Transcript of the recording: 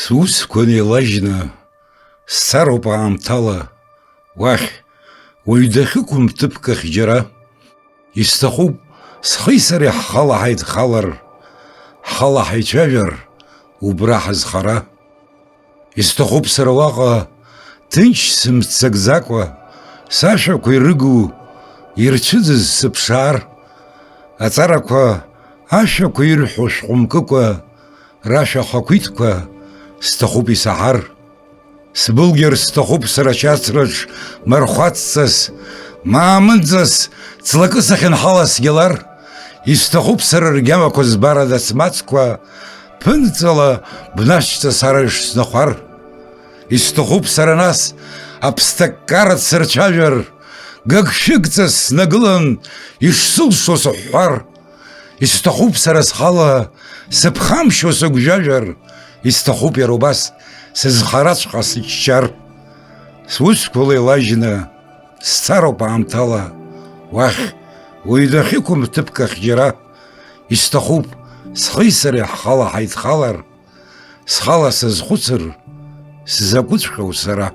Сусқәа неилажьны, сцароуп аамҭала, уахь, уаҩ дахьықәым ҭыԥк ахь џьара, исҭахуп схи сареи ҳхала ҳаидхалар, ҳхала ҳаицәажәар, убра ҳазхара. Исҭахуп сара уаҟа, ҭынч сымццакӡакәа, сашәақәа ирыгу, ирцәыӡыз сыԥшаар, аҵарақәа, ашәақәа ирҳәо шәҟәымкыкәа, рашәа хақәиҭқәа, сҭахуп исаҳар. Сбылгьар сҭахуп сара ашьацраҿ мархәацҵас, маамынҵас, ҵлакы сахьынҳала сгьалар, исҭахуп сара ргьамақәа збарада смацқәа, ԥынҵала бнашьҵа сара ишснахәар. Исҭахуп сара нас аԥсҭаккара дсырцәажәар, гыгшәыгҵас снагылан ишсылшо сыҳәҳәар. Исҭахуп сара схала сыԥхамшьо сыгәжәажәар, исҭахуп иара убас сызхараҵәҟьа сыччар. Сусқәа леилажьны, сцароуп аамҭала, уахь, уаҩ дахьықәым ҭыԥк ахь џьара, исҭахуп схи сареи ҳхала ҳаидхалар, схала сазхәыцыр, сзакәыҵәҟьоу сара.